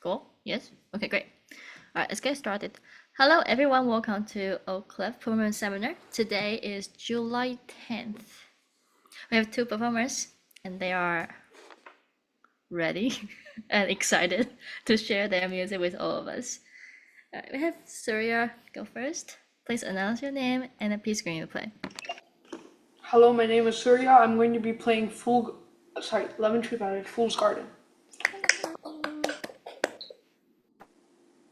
Cool? Yes? Okay, great. All right, let's get started. Hello, everyone. Welcome to Oak Cliff Performance Seminar. Today is July 10th. We have two performers, and they are ready and excited to share their music with all of us. All right, we have Surya go first. Please announce your name and a piece you're going to play. Hello, my name is Surya. I'm going to be playing Lemon Tree Ballad, Fool's Garden.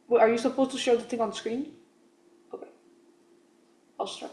Wait, are you supposed to show the thing on screen? Okay. I'll start.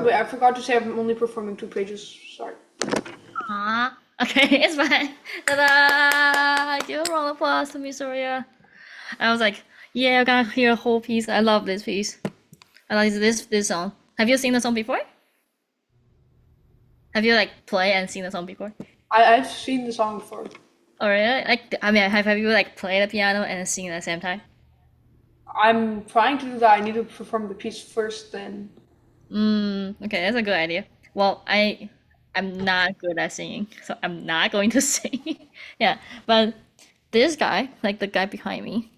Wait, I forgot to say I'm only performing 2 pages. Sorry. Aww. Okay, it's fine. Ta-da! Give a round of applause to me, Surya. I was like, yeah, I'm gonna hear a whole piece. I love this piece. I like this song. Have you seen the song before? Have you like played and seen the song before? I've seen the song before. Or like I mean, have you like played the piano and sing at the same time? I'm trying to do that. I need to perform the piece first, then. Okay, that's a good idea. Well, I'm not good at singing, so I'm not going to sing. Yeah, but this guy, like the guy behind me,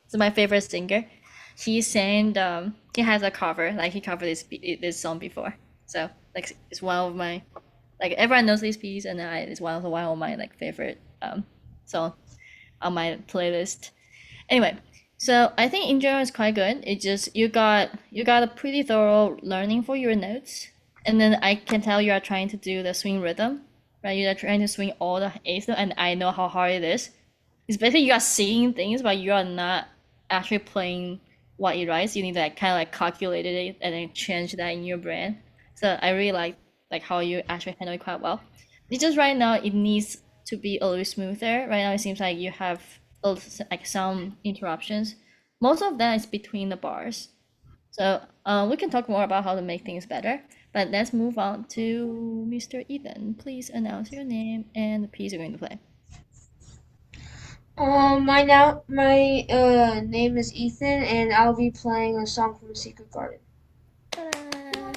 is my favorite singer. He sang he has a cover, like he covered this song before. So like it's one of my like everyone knows this piece, and it's one of my like favorite song on my playlist. Anyway, so I think in general it's quite good. It just you got a pretty thorough learning for your notes, and then I can tell you are trying to do the swing rhythm, right? You are trying to swing all the eighths, and I know how hard it is. It's basically you are seeing things, but you are not actually playing what it writes. You need to like, kind of like calculate it and then change that in your brain. So I really like how you actually handle it quite well. It's just right now it needs to be a little smoother. Right now it seems like you have like some interruptions. Most of that is between the bars. So we can talk more about how to make things better. But let's move on to Mr. Ethan. Please announce your name and the piece you're going to play. My name is Ethan, and I'll be playing a song from Secret Garden. Ta-da! Ta-da!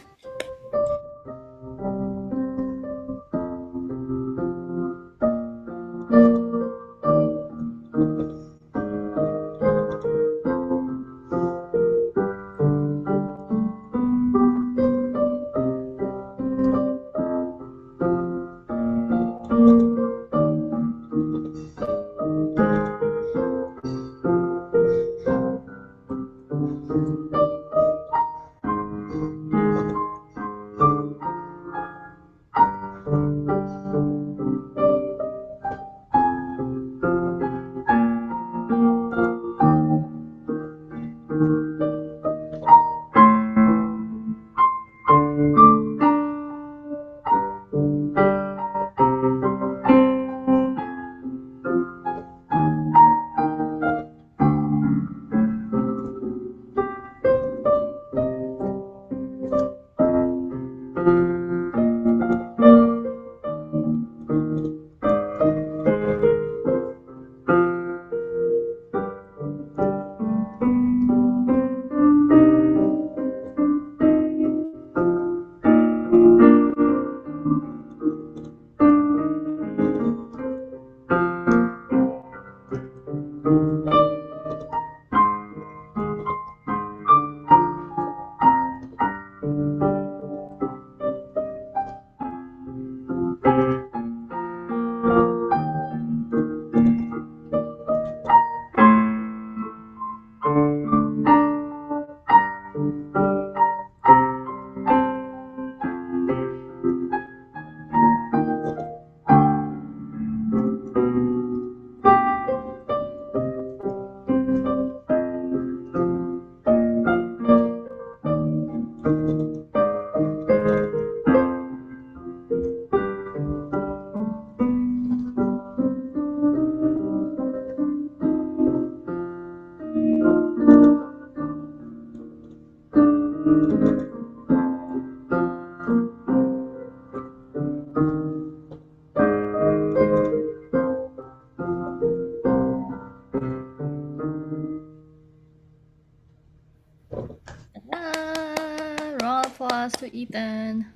Round of applause to Ethan.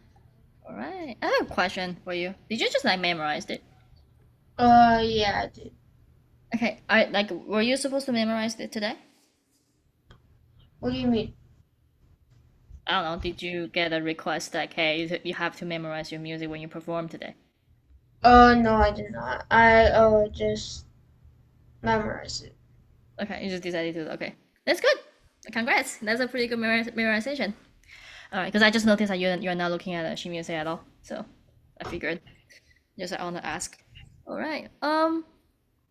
All right, I have a question for you. Did you just like memorize it? Yeah, I did. Okay, I like were you supposed to memorize it today? What do you mean? I don't know. Did you get a request like, hey, you have to memorize your music when you perform today? No, I did not. I just memorized it. Okay, you just decided to. Okay, that's good. Congrats. That's a pretty good memorization. All right, because I just noticed that you're not looking at sheet music at all, so I figured just I want to ask. All right.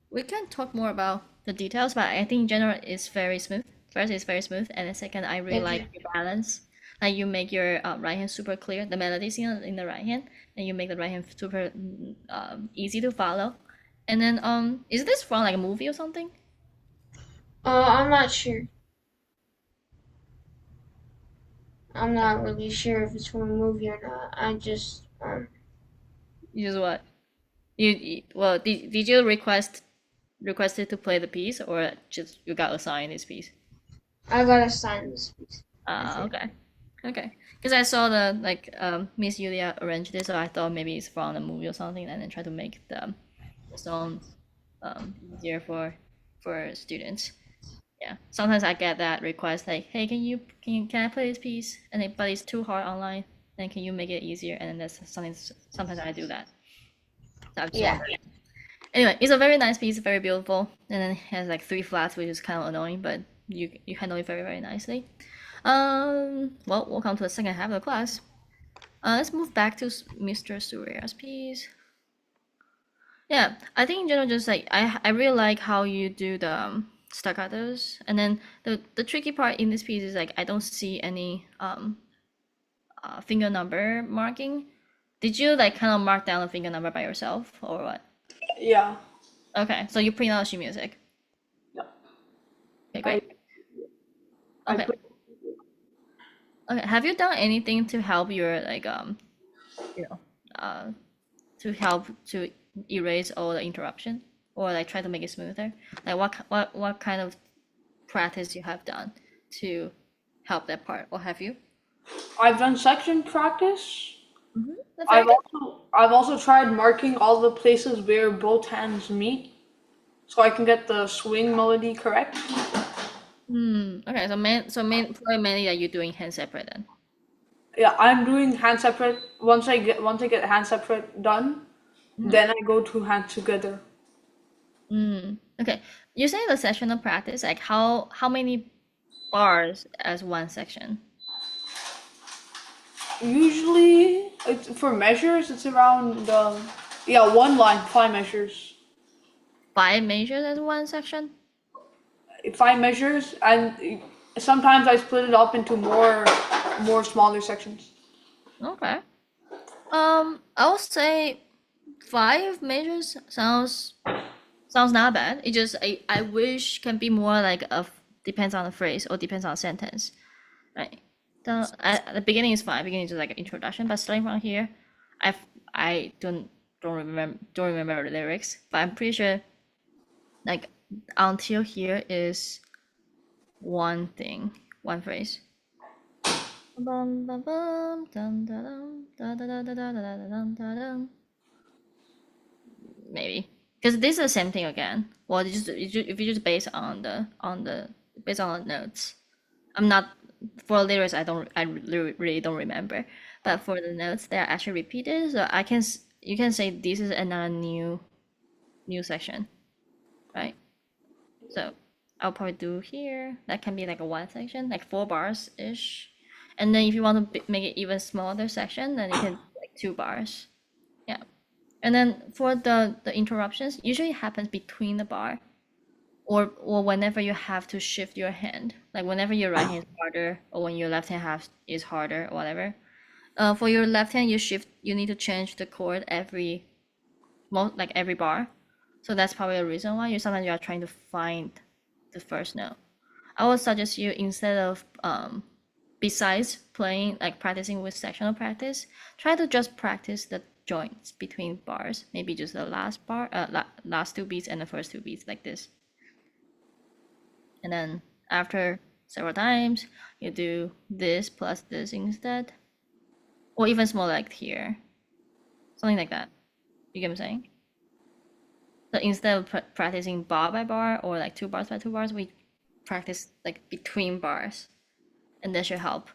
We can talk more about the details, but I think in general it's very smooth. First, it's very smooth, and then second, I really Thank like you. your balance. Like you make your right hand super clear, the melodies in the right hand, and you make the right hand super easy to follow. And then is this from like a movie or something? I'm not sure. I'm not really sure if it's from a movie or not. I just You just what? Well, did you requested to play the piece, or just you got assigned this piece? I got assigned this piece. That's Ah, it. okay. Okay. Because I saw the Miss Yulia arranged it, so I thought maybe it's from a movie or something, and then try to make the song easier for students. Yeah. Sometimes I get that request like, hey, can I play this piece? And but it's too hard online. Then can you make it easier? And then that's something. Sometimes I do that. So I just Yeah. wonder. Anyway, it's a very nice piece, very beautiful, and then it has like three flats, which is kind of annoying, but you handle it very nicely. Well, welcome to the second half of the class. Let's move back to Mr. Surya's piece. Yeah, I think in general, just like I really like how you do the staccatos, and then the tricky part in this piece is like I don't see any finger number marking. Did you like kind of mark down the finger number by yourself or what? Yeah. Okay, so you print out sheet music. Yeah. Okay, I great. I Okay, put okay. Have you done anything to help your like you know uh to help to erase all the interruption or like try to make it smoother? Like what kind of practice you have done to help that part, or have you? I've done section practice. That's very good. I've also tried marking all the places where both hands meet so I can get the swing melody correct. Okay, so probably mainly that you're doing hand separate then. Yeah, I'm doing hand separate. Once I get hand separate done, then I go to hand together. Okay, you say the sectional practice, like how many bars as one section? Usually, it's for measures. It's around yeah, one line, 5 measures. 5 measures as one section? 5 measures, and sometimes I split it up into more smaller sections. Okay. I would say 5 measures sounds not bad. It just I wish can be more like depends on the phrase or depends on the sentence, right? At the beginning is fine. Beginning is just like an introduction, but starting from here, I I don't remember the lyrics, but I'm pretty sure like until here is one thing, one phrase. Bum, bum, bum, dun, dun, dun, dun, dun, dun, dun, dun, dun, dun, dun, dun. Maybe because this is the same thing again. Well, if you just based on the notes, I'm not for lyrics. I really don't remember, but for the notes, they are actually repeated. So you can say this is another new section, right? So I'll probably do here. That can be like a one section, like 4 bars ish. And then if you want to make it even smaller section, then you can do like 2 bars. Yeah. And then for the interruptions, usually happens between the bar or whenever you have to shift your hand, like whenever your right hand is harder or when your left hand is harder or whatever. For your left hand, you need to change the chord every bar. So that's probably a reason why you are trying to find the first note. I would suggest you instead of besides playing like practicing with sectional practice, try to just practice the joints between bars. Maybe just the last 2 beats and the first 2 beats like this. And then after several times, you do this plus this instead, or even smaller like here, something like that. You get what I'm saying? So instead of practicing bar by bar or like 2 bars by 2 bars, we practice like between bars, and that should help.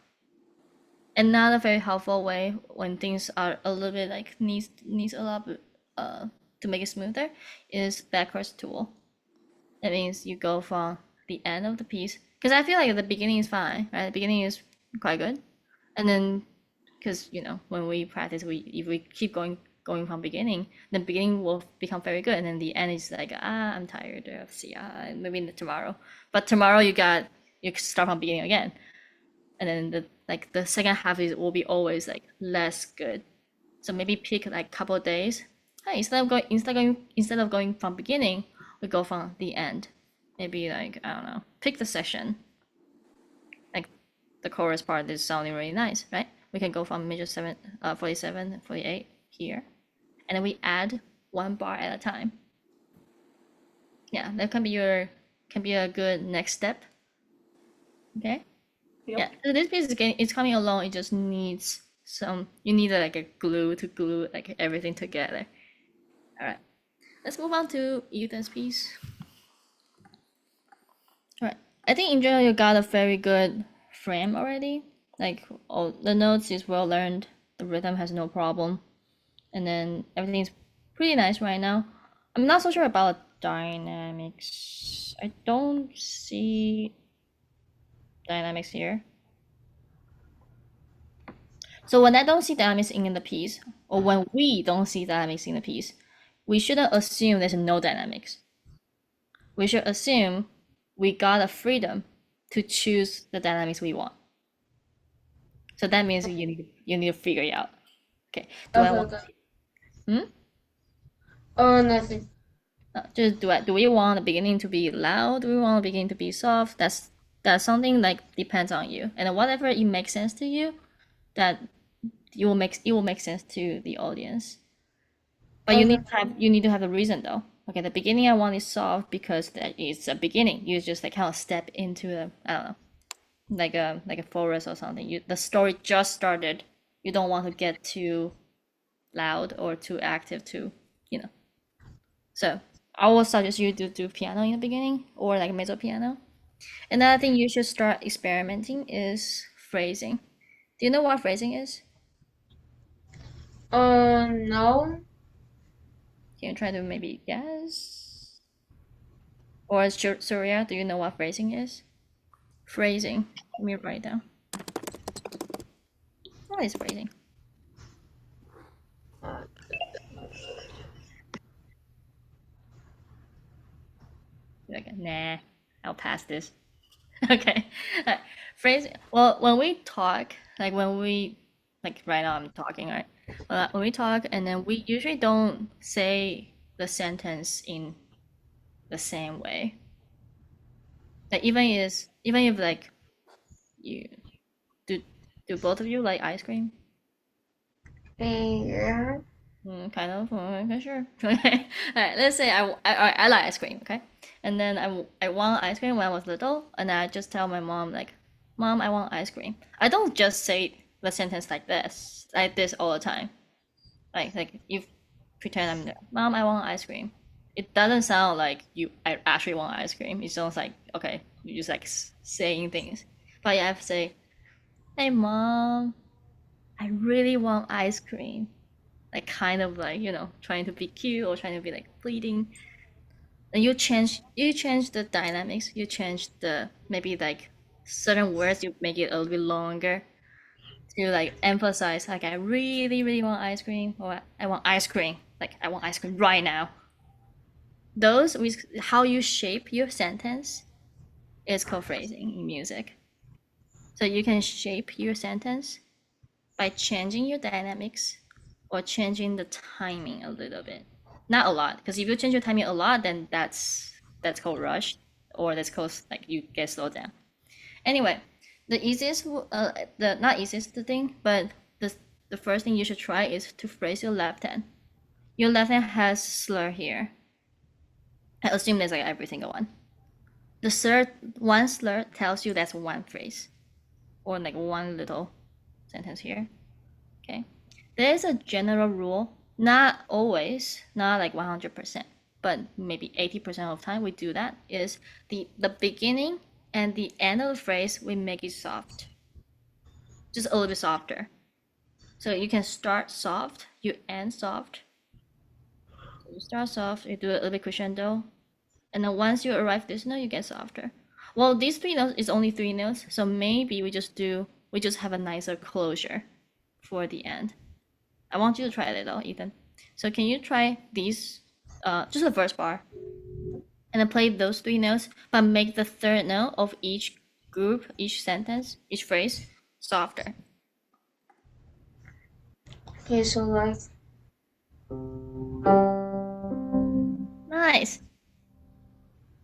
Another very helpful way when things are a little bit like needs a lot to make it smoother is backwards tool. That means you go from the end of the piece because I feel like the beginning is fine, right? The beginning is quite good, and then because when we practice, we if we keep going from beginning, the beginning will become very good, and then the end is like I'm tired of see maybe tomorrow, but tomorrow you start from beginning again, and then the second half will be always like less good. So maybe pick like couple of days. Hey, instead of going from beginning, we go from the end. Maybe like I don't know, pick the section. Like the chorus part is sounding really nice, right? We can go from major 7, 47, 48 here, and then we add one bar at a time. Yeah, that can be a good next step. Okay. Yep. Yeah, so this piece it's coming along. It just needs you need like a glue to glue like everything together. All right, let's move on to Ethan's piece. All right, I think in general you got a very good frame already. Like all the notes is well learned, the rhythm has no problem, and then everything is pretty nice right now. I'm not so sure about dynamics. I don't see dynamics here. So when I don't see dynamics in the piece, or when we don't see dynamics in the piece, we shouldn't assume there's no dynamics. We should assume we got a freedom to choose the dynamics we want. So that means you need to figure it out. Okay. Do I Okay, want? okay. Oh, nothing. Just do we want the beginning to be loud? Do we want the beginning to be soft? That's something like depends on you, and whatever it makes sense to you, that it will make sense to the audience. But Okay. you need to have a reason though. Okay, the beginning I want is soft because that is a beginning. You just like kind of step into the I don't know, like a forest or something. The story just started. You don't want to get too loud or too active to you know. So I will suggest you to do piano in the beginning or like mezzo piano. Another thing you should start experimenting is phrasing. Do you know what phrasing is? No. Can you try to maybe guess? Or Surya, do you know what phrasing is? Phrasing. Let me write down. What is phrasing? Like, nah, I'll pass this. Okay. Phrasing. Well, when we talk, like when we, like right now I'm talking, right? When we talk, and then we usually don't say the sentence in the same way. Like even if like you do do both of you like ice cream? Yeah. Kind of. Okay, sure. Okay. Alright, let's say I like ice cream, okay? And then I want ice cream when I was little, and I just tell my mom like, "Mom, I want ice cream." I don't just say the sentence like this all the time. Like you pretend I'm there. Mom, I want ice cream. It doesn't sound like I actually want ice cream. It sounds like okay, you just like saying things. But you have to say, "Hey, mom, I really want ice cream." Like kind of like trying to be cute or trying to be like pleading, and you change the dynamics, you change the maybe like certain words, you make it a little bit longer to like emphasize like I really want ice cream, or I want ice cream, like I want ice cream right now. Those with how you shape your sentence is called phrasing in music. So you can shape your sentence by changing your dynamics or changing the timing a little bit. Not a lot, because if you change your timing a lot, then that's called rush, or that's called like you get slowed down. Anyway, the easiest, the not easiest thing, but the first thing you should try is to phrase your left hand. Your left hand has slur here. I assume there's like every single one. The third one slur tells you that's one phrase, or like one little sentence here. Okay. There's a general rule, not always, not like 100%, but maybe 80% of the time we do that, is the beginning and the end of the phrase, we make it soft. Just a little bit softer. So you can start soft, you end soft. So you start soft, you do a little bit crescendo, and then once you arrive this note, you get softer. Well, these three notes is only three notes, so maybe we just have a nicer closure for the end. I want you to try it though, Ethan. So can you try these, just the first bar, and then play those three notes, but make the third note of each group, each sentence, each phrase softer. Okay, so like Nice.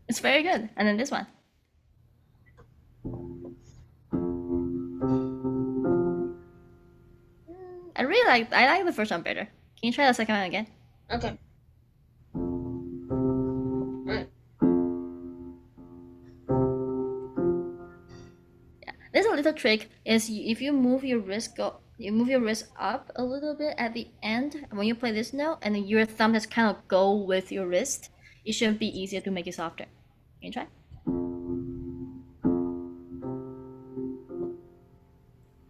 It's very good. And then this one. I like the first one better. Can you try the second one again? okay. little trick is if you move your wrist up a little bit at the end when you play this note, and then your thumb just kind of go with your wrist. It should be easier to make it softer. Can you try?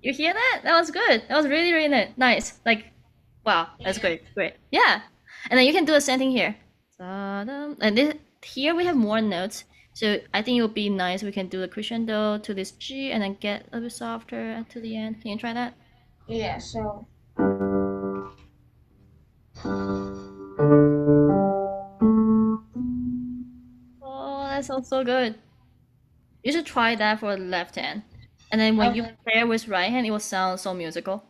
You hear that? That was good. That was really, really nice. Like, wow, that's great, great. Yeah, and then you can do the same thing here. And here we have more notes, so I think it would be nice. We can do the crescendo to this G, and then get a little bit softer to the end. Can you try that? Yeah, so Oh, that sounds so good. You should try that for the left hand, and then when you okay. pair with right hand, it will sound so musical.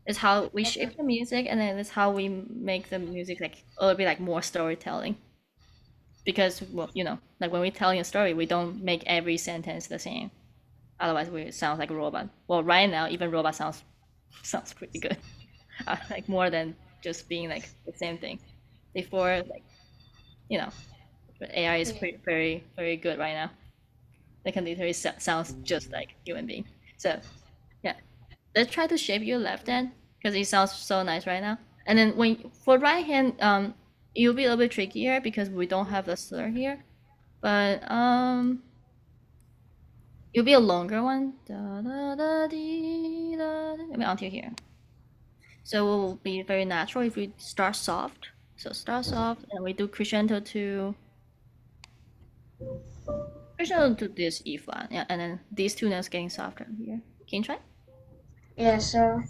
It's how we shape the music, and then it's how we make the music like a little bit like more storytelling. Because, well, like when we're telling a story, we don't make every sentence the same. Otherwise, we sound like a robot. Well, right now, even robot sounds pretty good. Like more than just being like the same thing. Before, like, you know, AI is Yeah. pretty, very, very good right now. They can literally sounds just like human being. So, yeah, let's try to shape your left hand because it sounds so nice right now. And then when for right hand, it'll be a little bit trickier because we don't have the slur here. But it'll be a longer one. Da, da, da, dee, da, da. I mean, until here. So it will be very natural if we start soft. So start soft, and we do crescendo to this E flat, yeah, and then these two notes getting softer here. Can you try? Yeah, so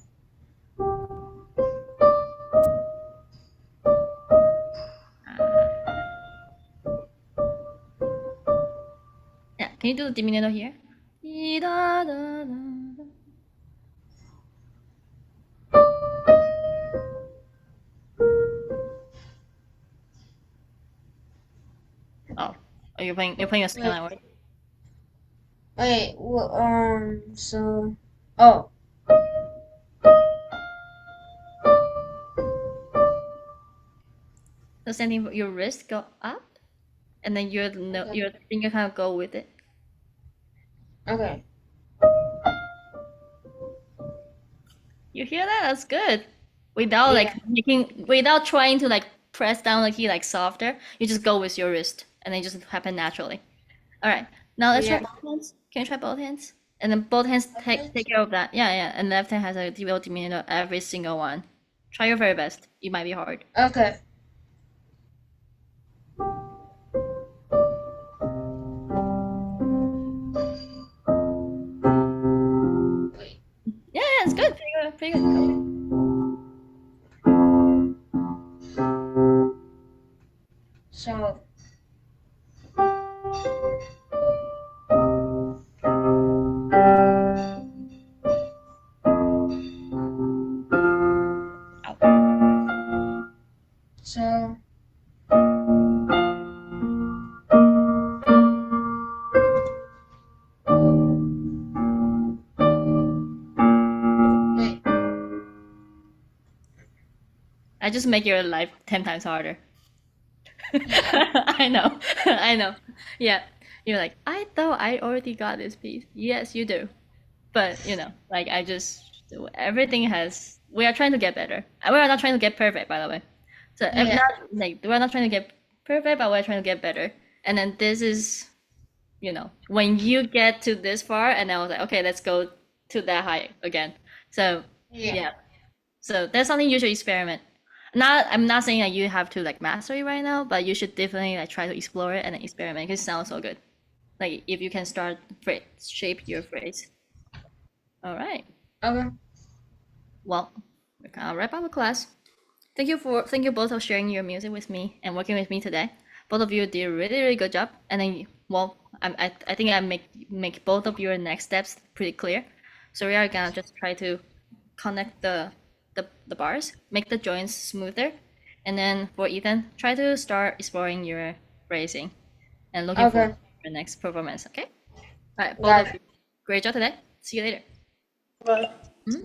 Yeah, can you do the diminuendo here? Dee, da, da, da, da. Oh, you're playing a second wait, line word. wait, so oh, So same thing. Your wrist go up, and then your no, okay, your finger kind of go with it. okay, You hear that? That's good. Without yeah, without trying to like press down the key like softer, you just go with your wrist, and then it just happen naturally. All right, now let's try yeah, both hands. Can you try both hands? And then both hands take okay, take care of that. Yeah, yeah. And left hand has a will diminuendo every single one. Try your very best. It might be hard. okay, wait, Yeah, yeah, it's good. Pretty good. Pretty good. Go. so Out. so wait, I just make your life 10 times harder. yeah, I know. I know. Yeah. You're like, I thought I already got this piece. Yes, you do. But, like I just everything has we are trying to get better. And we are not trying to get perfect, by the way. So yeah, not like we're not trying to get perfect, but we're trying to get better. And then this is, when you get to this far, and I was like, okay, let's go to that high again. So yeah, yeah. So that's something you should experiment. I'm not saying that you have to like master it right now, but you should definitely like try to explore it and then experiment because it sounds so good. Like if you can start shape your phrase. All right. okay, Well, we're gonna wrap up the class. Thank you both for sharing your music with me and working with me today. Both of you did a really really good job. And then well, I think I make both of your next steps pretty clear. So we are gonna just try to connect the bars, make the joints smoother, and then for Ethan, try to start exploring your phrasing and looking forward okay, to your next performance. Okay. All right, both got of it. you, great job today. See you later. But Mhm.